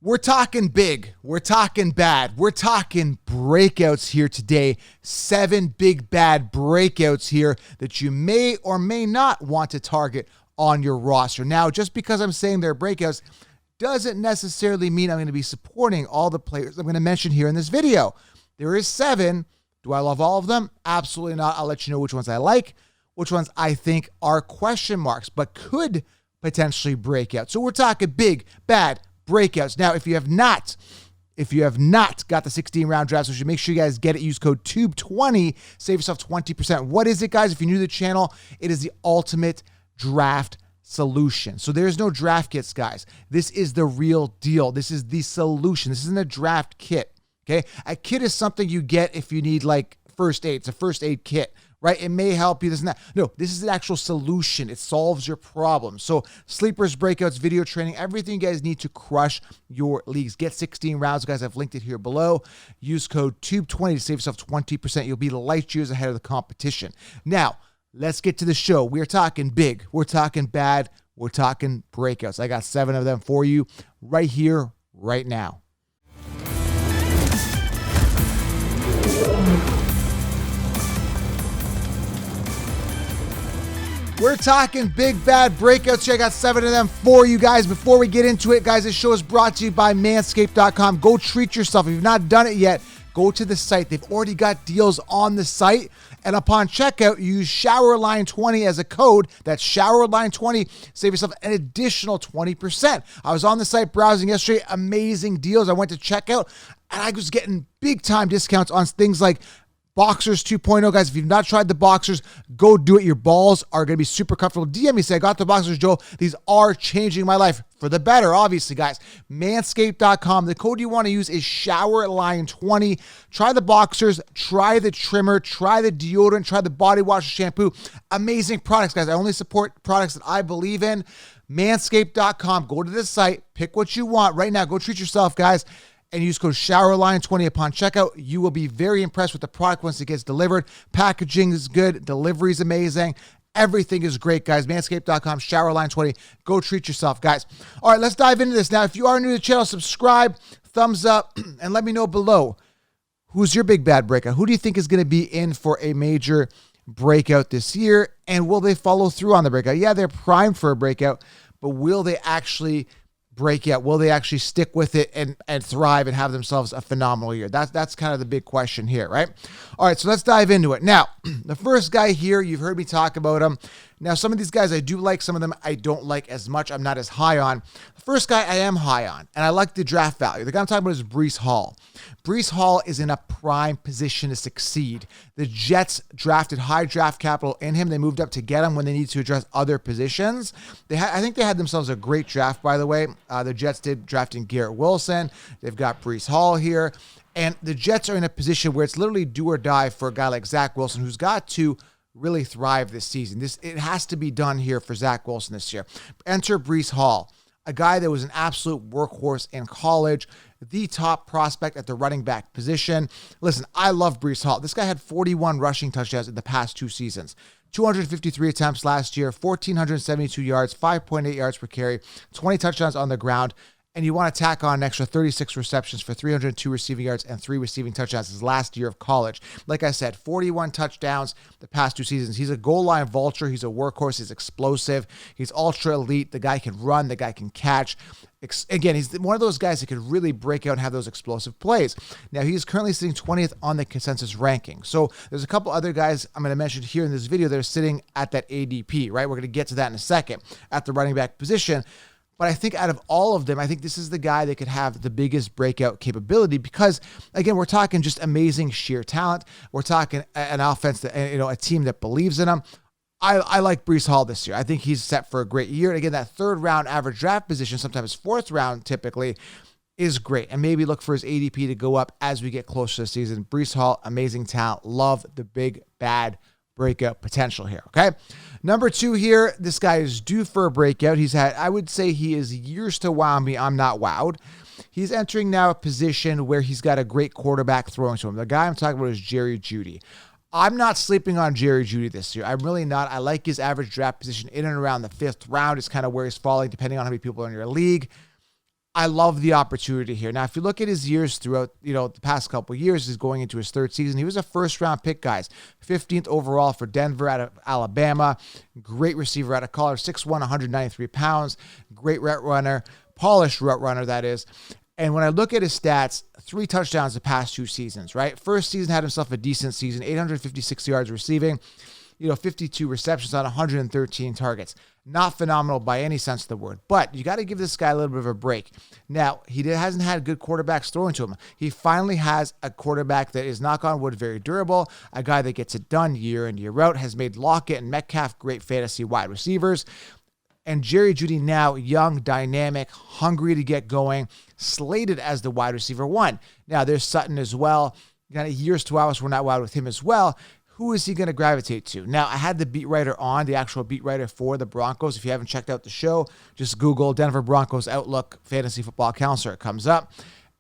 We're talking big. We're talking bad. We're talking breakouts here today. 7 big bad breakouts here that you may or may not want to target on your roster. Now, just because I'm saying they're breakouts doesn't necessarily mean I'm going to be supporting all the players I'm going to mention here in this video. There is 7. Do I love all of them? Absolutely not. I'll let you know which ones I like, which ones I think are question marks, but could potentially break out. So we're talking big, bad breakouts. Now, if you have not got the 16-round draft, so you should make sure you guys get it. Use code TUBE20, save yourself 20%. What is it, guys? If you're new to the channel, it is the ultimate draft solution. So there's no draft kits, guys. This is the real deal. This is the solution. This isn't a draft kit, okay? A kit is something you get if you need like first aid. It's a first aid kit, right? It may help you, this and that. No, this is an actual solution. It solves your problem. So sleepers, breakouts, video training, everything you guys need to crush your leagues. Get 16 rounds, guys. I've linked it here below. Use code TUBE20 to save yourself 20%. You'll be light years ahead of the competition. Now, let's get to the show. We're talking big. We're talking bad. We're talking breakouts. I got 7 of them for you right here, right now. We're talking big, bad breakouts here. I got 7 of them for you guys. Before we get into it, guys, this show is brought to you by Manscaped.com. Go treat yourself. If you've not done it yet, go to the site. They've already got deals on the site. And upon checkout, you use SHOWERLINE20 as a code. That's SHOWERLINE20. Save yourself an additional 20%. I was on the site browsing yesterday. Amazing deals. I went to checkout, and I was getting big-time discounts on things like Boxers 2.0, guys. If you've not tried the Boxers, go do it. Your balls are going to be super comfortable. DM me, say, I got the Boxers, Joe. These are changing my life for the better, obviously, guys. Manscaped.com. The code you want to use is SHOWERLINE20. Try the Boxers, try the trimmer, try the deodorant, try the body wash shampoo. Amazing products, guys. I only support products that I believe in. Manscaped.com. Go to the site, pick what you want right now. Go treat yourself, guys, and use code SHOWERLINE20 upon checkout. You will be very impressed with the product once it gets delivered. Packaging is good. Delivery is amazing. Everything is great, guys. Manscaped.com, SHOWERLINE20. Go treat yourself, guys. All right, let's dive into this. Now, if you are new to the channel, subscribe, thumbs up, and let me know below. Who's your big bad breakout? Who do you think is going to be in for a major breakout this year? And will they follow through on the breakout? Yeah, they're primed for a breakout, but will they actually break out? Will they actually stick with it and thrive and have themselves a phenomenal year? That's kind of the big question here, right? All right, so let's dive into it. Now, the first guy here, you've heard me talk about him. Now, some of these guys I do like, some of them I don't like as much. I'm not as high on. The first guy I am high on, and I like the draft value. The guy I'm talking about is Breece Hall. Breece Hall is in a prime position to succeed. The Jets drafted high draft capital in him. They moved up to get him when they needed to address other positions. I think they had themselves a great draft, by the way. The Jets did drafting Garrett Wilson. They've got Breece Hall here. And the Jets are in a position where it's literally do or die for a guy like Zach Wilson, who's got to really thrive this season. It has to be done here for Zach Wilson this year. Enter Breece Hall, a guy that was an absolute workhorse in college, the top prospect at the running back position. Listen, I love Breece Hall. This guy had 41 rushing touchdowns in the past 2 seasons. 253 attempts last year, 1,472 yards, 5.8 yards per carry, 20 touchdowns on the ground. And you want to tack on an extra 36 receptions for 302 receiving yards and 3 receiving touchdowns his last year of college. Like I said, 41 touchdowns the past 2 seasons. He's a goal line vulture. He's a workhorse. He's explosive. He's ultra elite. The guy can run. The guy can catch. Again, he's one of those guys that could really break out and have those explosive plays. Now, he's currently sitting 20th on the consensus ranking. So there's a couple other guys I'm going to mention here in this video that are sitting at that ADP, right? We're going to get to that in a second at the running back position. But I think out of all of them, I think this is the guy that could have the biggest breakout capability because, again, we're talking just amazing sheer talent. We're talking an offense that, a team that believes in him. I like Breece Hall this year. I think he's set for a great year. And again, that 3rd round average draft position, sometimes 4th round typically, is great. And maybe look for his ADP to go up as we get closer to the season. Breece Hall, amazing talent. Love the big, bad breakout potential here, okay? Number 2 here, this guy is due for a breakout. I would say he is years to wow me. I'm not wowed. He's entering now a position where he's got a great quarterback throwing to him. The guy I'm talking about is Jeudy. I'm not sleeping on Jeudy this year. I'm really not. I like his average draft position in and around the 5th round. It's kind of where he's falling depending on how many people are in your league. I love the opportunity here. Now, if you look at his years throughout, the past couple of years, he's going into his third season. He was a first-round pick, guys. 15th overall for Denver out of Alabama. Great receiver out of college. 6'1", 193 pounds. Great route runner. Polished route runner, that is. And when I look at his stats, 3 touchdowns the past 2 seasons, right? First season had himself a decent season. 856 yards receiving. 52 receptions on 113 targets. Not phenomenal by any sense of the word, but you got to give this guy a little bit of a break. Now, hasn't had good quarterbacks thrown to him. He finally has a quarterback that is, knock on wood, very durable, a guy that gets it done year in, year out, has made Lockett and Metcalf great fantasy wide receivers. And Jerry Jeudy now, young, dynamic, hungry to get going, slated as the wide receiver 1. Now, there's Sutton as well. Got a year's 2 hours, we're not wild with him as well. Who is he going to gravitate to? Now, I had the beat writer on, the actual beat writer for the Broncos. If you haven't checked out the show, just Google Denver Broncos Outlook Fantasy Football Counselor. It comes up,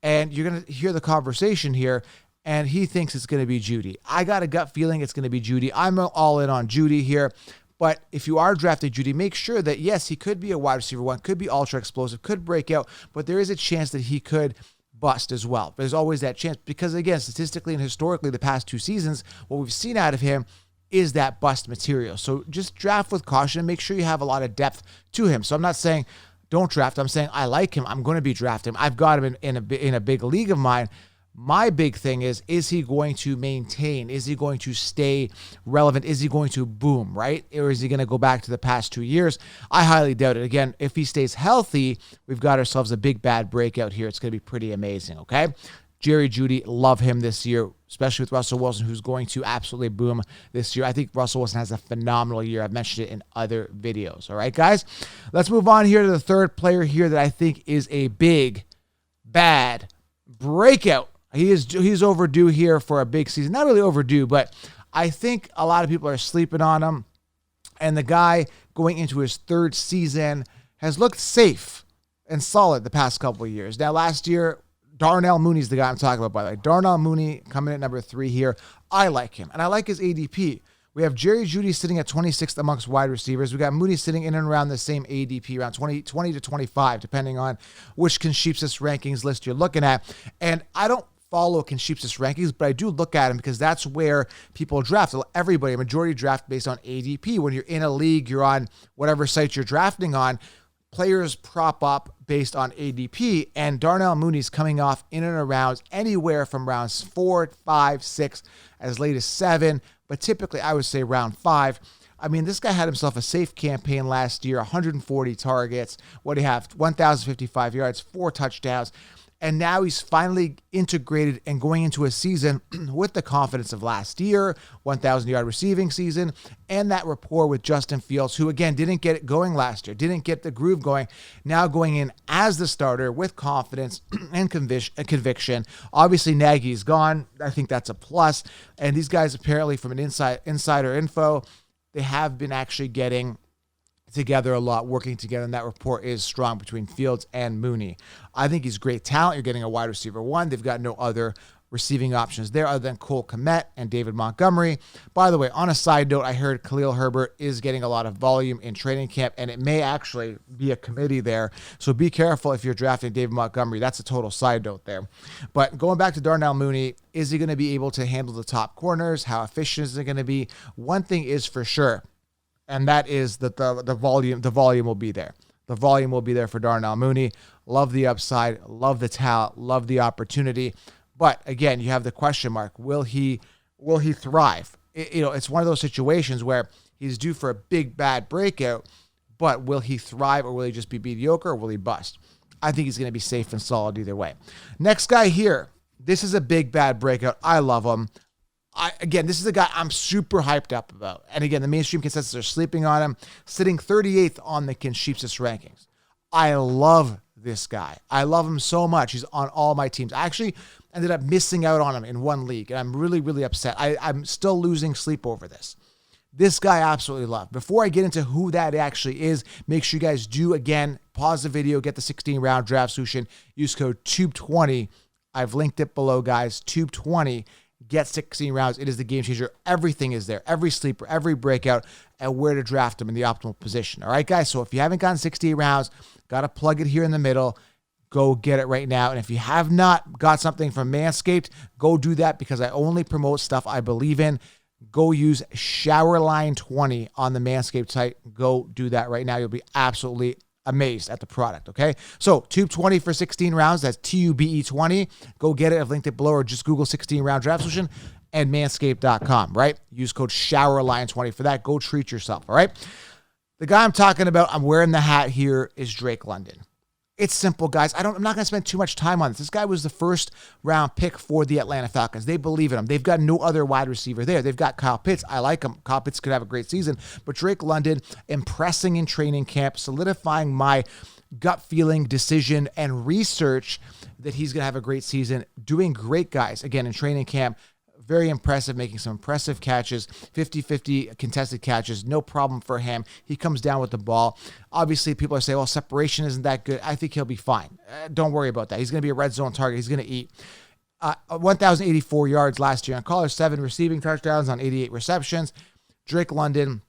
and you're going to hear the conversation here, and he thinks it's going to be Jeudy. I got a gut feeling it's going to be Jeudy. I'm all in on Jeudy here, but if you are drafting Jeudy, make sure that, yes, he could be a wide receiver 1, could be ultra explosive, could break out, but there is a chance that he could bust as well. There's always that chance because, again, statistically and historically, the past 2 seasons, what we've seen out of him is that bust material. So just draft with caution and make sure you have a lot of depth to him. So I'm not saying don't draft. I'm saying I like him. I'm going to be drafting him. I've got him in a big league of mine. My big thing is he going to maintain? Is he going to stay relevant? Is he going to boom, right? Or is he going to go back to the past 2 years? I highly doubt it. Again, if he stays healthy, we've got ourselves a big bad breakout here. It's going to be pretty amazing, okay? Jerry Jeudy, love him this year, especially with Russell Wilson, who's going to absolutely boom this year. I think Russell Wilson has a phenomenal year. I've mentioned it in other videos, all right, guys? Let's move on here to the third player here that I think is a big, bad breakout. He's overdue here for a big season. Not really overdue, but I think a lot of people are sleeping on him. And the guy going into his third season has looked safe and solid the past couple of years. Now, last year, Darnell Mooney's the guy I'm talking about, by the way. Darnell Mooney coming in at number 3 here. I like him, and I like his ADP. We have Jerry Jeudy sitting at 26th amongst wide receivers. We got Mooney sitting in and around the same ADP, around 20 to 25, depending on which Concheapsis rankings list you're looking at. And I don't follow Concheapsis rankings, but I do look at them because that's where people draft. Everybody, a majority draft based on ADP. When you're in a league, you're on whatever site you're drafting on, players prop up based on ADP, and Darnell Mooney's coming off in and around anywhere from rounds 4, 5, 6, as late as 7, but typically I would say round 5. I mean, this guy had himself a safe campaign last year, 140 targets. What do you have? 1,055 yards, 4 touchdowns. And now he's finally integrated and going into a season with the confidence of last year, 1,000-yard receiving season, and that rapport with Justin Fields, who, again, didn't get it going last year, didn't get the groove going, now going in as the starter with confidence and conviction. Obviously, Nagy's gone. I think that's a plus. And these guys, apparently, from an insider info, they have been actually getting together a lot, working together, and that rapport is strong between Fields and Mooney. I think he's great talent. You're getting a wide receiver 1. They've got no other receiving options there other than Cole Kmet and David Montgomery. By the way, on a side note, I heard Khalil Herbert is getting a lot of volume in training camp, and it may actually be a committee there. So be careful if you're drafting David Montgomery. That's a total side note there. But going back to Darnell Mooney, is he going to be able to handle the top corners? How efficient is it going to be? One thing is for sure, and that is that the volume will be there. The volume will be there for Darnell Mooney. Love the upside, love the talent, love the opportunity. But again, you have the question mark. Will he thrive? It's one of those situations where he's due for a big bad breakout, but will he thrive or will he just be mediocre or will he bust? I think he's going to be safe and solid either way. Next guy here. This is a big bad breakout. I love him. Again, this is a guy I'm super hyped up about. And again, the mainstream consensus are sleeping on him, sitting 38th on the Concheapsis rankings. I love this guy. I love him so much. He's on all my teams. I actually ended up missing out on him in one league, and I'm really, really upset. I'm still losing sleep over this. This guy I absolutely love. Before I get into who that actually is, make sure you guys do, again, pause the video, get the 16-round draft solution, use code TUBE20. I've linked it below, guys. TUBE20. Get 16 rounds. It is the game changer. Everything is there. Every sleeper, every breakout, and where to draft them in the optimal position. All right, guys? So if you haven't gotten 68 rounds, got to plug it here in the middle. Go get it right now. And if you have not got something from Manscaped, go do that because I only promote stuff I believe in. Go use Showerline20 on the Manscaped site. Go do that right now. You'll be absolutely amazed at the product, okay? So Tube 20 for 16 rounds. That's TUBE 20. Go get it. I've linked it below, or just Google 16-round draft solution and manscaped.com, right? Use code Showerline20 for that. Go treat yourself, all right? The guy I'm talking about, I'm wearing the hat here, is Drake London. It's simple, guys. I'm not going to spend too much time on this. This guy was the first round pick for the Atlanta Falcons. They believe in him. They've got no other wide receiver there. They've got Kyle Pitts. I like him. Kyle Pitts could have a great season. But Drake London impressing in training camp, solidifying my gut feeling, decision, and research that he's going to have a great season. Doing great, guys, again, in training camp. Very impressive, making some impressive catches, 50-50 contested catches, no problem for him. He comes down with the ball. Obviously, people are saying, well, separation isn't that good. I think he'll be fine. Don't worry about that. He's going to be a red zone target. He's going to eat. 1,084 yards last year on college, 7 receiving touchdowns on 88 receptions. Drake London,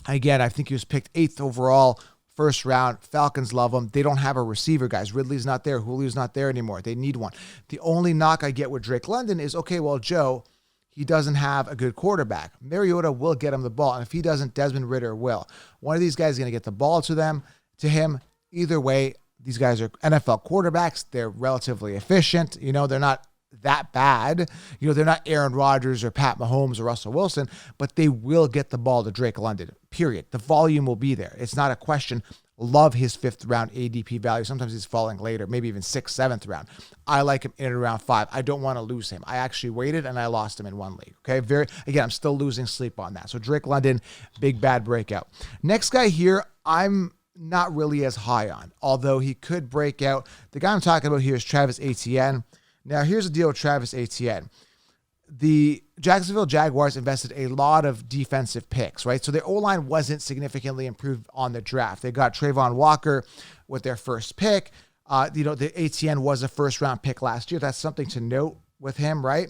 again, I think he was picked 8th overall, first round. Falcons love him. They don't have a receiver, guys. Ridley's not there. Julio's not there anymore. They need one. The only knock I get with Drake London is, okay, well, Joe, he doesn't have a good quarterback. Mariota will get him the ball, and if he doesn't, Desmond Ridder will. One of these guys is going to get the ball to him. Either way, these guys are NFL quarterbacks. They're relatively efficient. They're not that bad. They're not Aaron Rodgers or Pat Mahomes or Russell Wilson, but they will get the ball to Drake London, period. The volume will be there. It's not a question. Love his 5th round ADP value. Sometimes he's falling later, maybe even 6th, 7th round. I like him in and around 5. I don't want to lose him. I actually waited and I lost him in one league. Okay. Again, I'm still losing sleep on that. So Drake London, big bad breakout. Next guy here, I'm not really as high on, although he could break out. The guy I'm talking about here is Travis Etienne. Now here's the deal with Travis Etienne. The Jacksonville Jaguars invested a lot of defensive picks, right? So their O-line wasn't significantly improved on the draft. They got Trayvon Walker with their first pick. The Etienne was a first-round pick last year. That's something to note with him, right?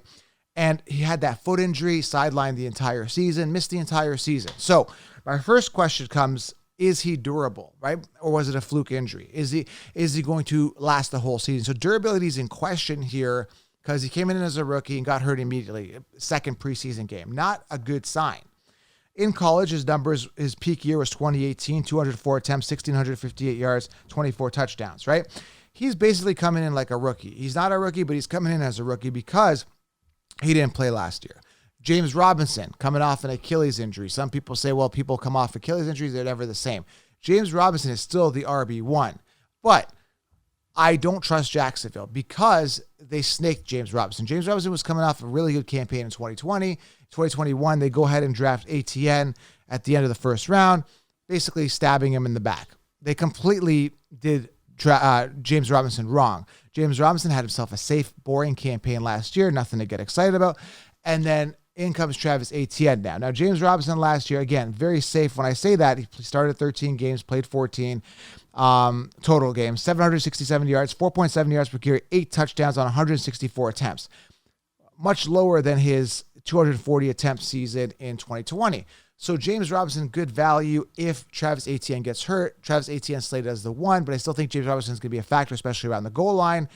And he had that foot injury, sidelined the entire season, missed the entire season. So my first question comes, is he durable, right? Or was it a fluke injury? Is he going to last the whole season? So durability is in question here, because he came in as a rookie and got hurt immediately. Second preseason game. Not a good sign. In college, his numbers, his peak year was 2018, 204 attempts, 1,658 yards, 24 touchdowns, right? He's basically coming in like a rookie. He's not a rookie, but he's coming in as a rookie because he didn't play last year. James Robinson, coming off an Achilles injury. Some people say, well, people come off Achilles injuries, they're never the same. James Robinson is still the RB1, but I don't trust Jacksonville because they snaked James Robinson. James Robinson was coming off a really good campaign in 2020. 2021, they go ahead and draft Etienne at the end of the first round, basically stabbing him in the back. They completely did James Robinson wrong. James Robinson had himself a safe, boring campaign last year, nothing to get excited about. And then in comes Travis Etienne now. Now, James Robinson last year, again, very safe. When I say that, he started 13 games, played 14 total games, 767 yards, 4.7 yards per carry, 8 touchdowns on 164 attempts. Much lower than his 240 attempt season in 2020. So James Robinson, good value if Travis Etienne gets hurt. Travis Etienne slated as the 1, but I still think James Robinson is going to be a factor, especially around the goal line.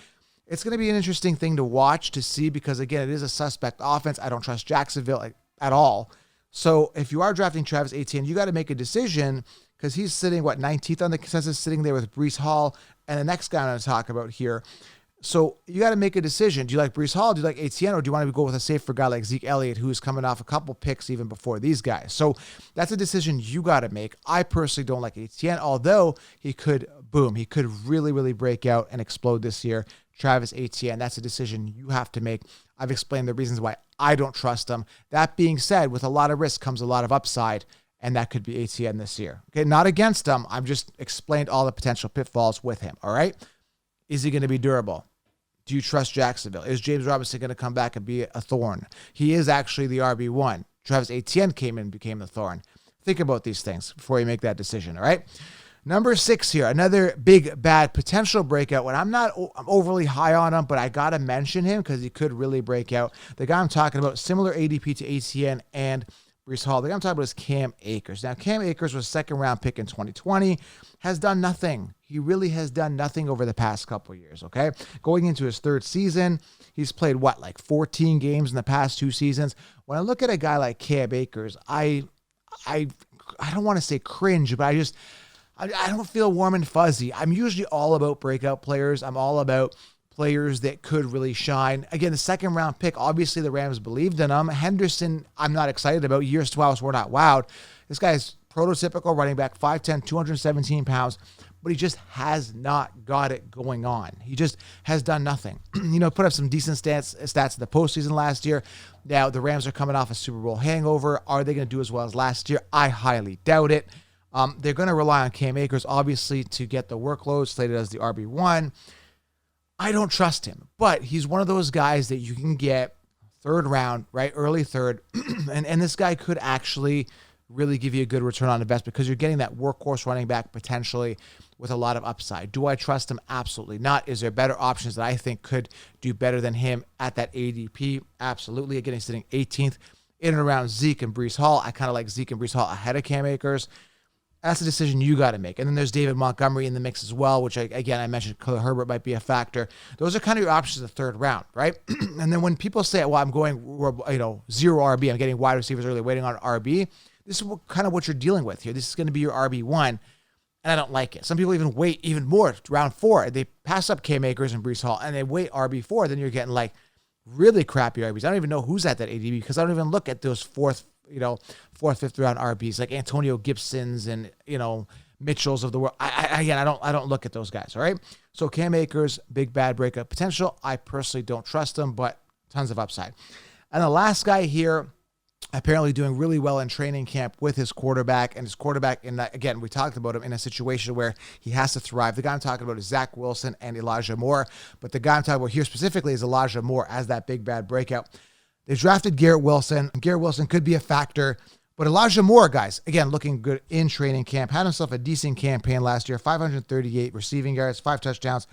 It's going to be an interesting thing to watch, to see, because, again, it is a suspect offense. I don't trust Jacksonville at all. So if you are drafting Travis Etienne, you got to make a decision, because he's sitting, 19th on the consensus, sitting there with Breece Hall and the next guy I'm going to talk about here. So you got to make a decision. Do you like Breece Hall? Do you like Etienne? Or do you want to go with a safer guy like Zeke Elliott, who's coming off a couple picks even before these guys? So that's a decision you got to make. I personally don't like Etienne, although he could really, really break out and explode this year. Travis Etienne, that's a decision you have to make. I've explained the reasons why I don't trust him. That being said, with a lot of risk comes a lot of upside, and that could be Etienne this year. Okay, not against him. I've just explained all the potential pitfalls with him, all right? Is he going to be durable? Do you trust Jacksonville? Is James Robinson going to come back and be a thorn? He is actually the RB1. Travis Etienne came in and became the thorn. Think about these things before you make that decision, all right? Number 6 here, another big, bad potential breakout. When I'm overly high on him, but I got to mention him because he could really break out. The guy I'm talking about, similar ADP to Etienne and Breece Hall. The guy I'm talking about is Cam Akers. Now, Cam Akers was a second-round pick in 2020, has done nothing. He really has done nothing over the past couple of years, okay? Going into his third season, he's played, like 14 games in the past 2 seasons. When I look at a guy like Cam Akers, I don't want to say cringe, but I don't feel warm and fuzzy. I'm usually all about breakout players. I'm all about players that could really shine. Again, the second round pick, obviously the Rams believed in him. Henderson, I'm not excited about. Years 12, we're not wowed. This guy's prototypical running back, 5'10", 217 pounds, but he just has not got it going on. He just has done nothing. Put up some decent stats in the postseason last year. Now, the Rams are coming off a Super Bowl hangover. Are they going to do as well as last year? I highly doubt it. They're going to rely on Cam Akers, obviously, to get the workload, slated as the RB1. I don't trust him, but he's one of those guys that you can get third round, right? Early third. and this guy could actually really give you a good return on investment because you're getting that workhorse running back potentially with a lot of upside. Do I trust him? Absolutely not. Is there better options that I think could do better than him at that ADP? Absolutely. Again, he's sitting 18th in and around Zeke and Breece Hall. I kind of like Zeke and Breece Hall ahead of Cam Akers. That's a decision you got to make. And then there's David Montgomery in the mix as well, which, I mentioned Khalil Herbert might be a factor. Those are kind of your options in the third round, right? And then when people say, well, I'm going, zero RB, I'm getting wide receivers early, waiting on RB, this is kind of what you're dealing with here. This is going to be your RB1, and I don't like it. Some people even wait even more, round 4. They pass up Cam Akers and Breece Hall, and they wait RB4. Then you're getting like really crappy RBs. I don't even know who's at that ADP because I don't even look at those fourth, 5th round RBs like Antonio Gibsons and, Mitchells of the world. I don't look at those guys. All right. So Cam Akers, big bad breakup potential. I personally don't trust him, but tons of upside. And the last guy here, apparently doing really well in training camp with his quarterback, and his quarterback in that, again, we talked about him in a situation where he has to thrive. The guy I'm talking about is Zach Wilson and Elijah Moore, but the guy I'm talking about here specifically is Elijah Moore as that big bad breakout. They drafted Garrett Wilson. Garrett Wilson could be a factor, but Elijah Moore, guys, again, looking good in training camp, had himself a decent campaign last year, 538 receiving yards, 5 touchdowns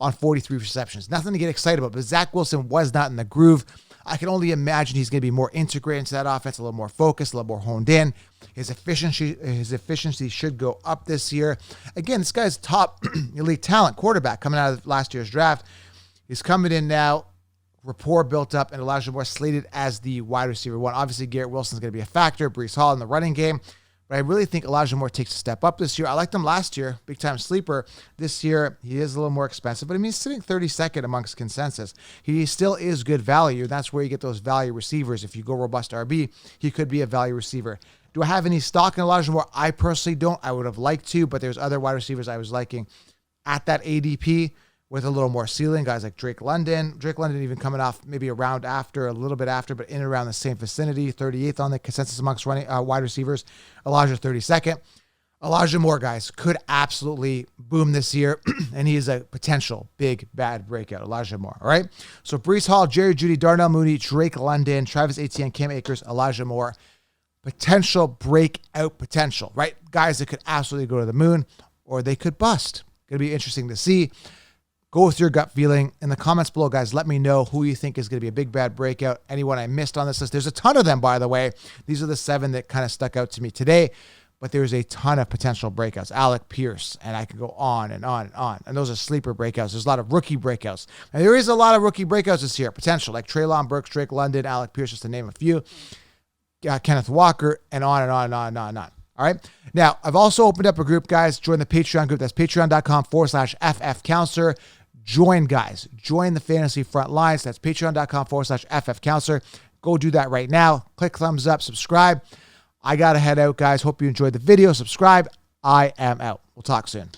on 43 receptions. Nothing to get excited about, but Zach Wilson was not in the groove. I can only imagine he's going to be more integrated into that offense, a little more focused, a little more honed in. His efficiency should go up this year. Again, this guy's top elite talent quarterback coming out of last year's draft. He's coming in now, rapport built up, and Elijah Moore slated as the wide receiver 1. Obviously, Garrett Wilson's going to be a factor, Breece Hall in the running game. But I really think Elijah Moore takes a step up this year. I liked him last year, big-time sleeper. This year, he is a little more expensive, but he's sitting 32nd amongst consensus. He still is good value. That's where you get those value receivers. If you go robust RB, he could be a value receiver. Do I have any stock in Elijah Moore? I personally don't. I would have liked to, but there's other wide receivers I was liking at that ADP with a little more ceiling, guys like Drake London. Drake London even coming off maybe a round after, a little bit after, but in and around the same vicinity, 38th on the consensus amongst running wide receivers. Elijah 32nd. Elijah Moore, guys, could absolutely boom this year, and he is a potential big, bad breakout. Elijah Moore, all right? So Breece Hall, Jerry Jeudy, Darnell Mooney, Drake London, Travis Etienne, Cam Akers, Elijah Moore. Potential breakout potential, right? Guys that could absolutely go to the moon, or they could bust. Going to be interesting to see. Go with your gut feeling. In the comments below, guys, let me know who you think is going to be a big, bad breakout. Anyone I missed on this list. There's a ton of them, by the way. These are the 7 that kind of stuck out to me today. But there's a ton of potential breakouts. Alec Pierce, and I can go on and on and on. And those are sleeper breakouts. There's a lot of rookie breakouts. And there is a lot of rookie breakouts this year. Potential, like Treylon Burks, Drake London, Alec Pierce, just to name a few. Kenneth Walker, and on and on and on and on and on. All right. Now, I've also opened up a group, guys. Join the Patreon group. That's patreon.com/FFcounselor. Join, guys. Join the fantasy front lines. That's patreon.com/FFcounselor. Go do that right now. Click thumbs up. Subscribe. I got to head out, guys. Hope you enjoyed the video. Subscribe. I am out. We'll talk soon.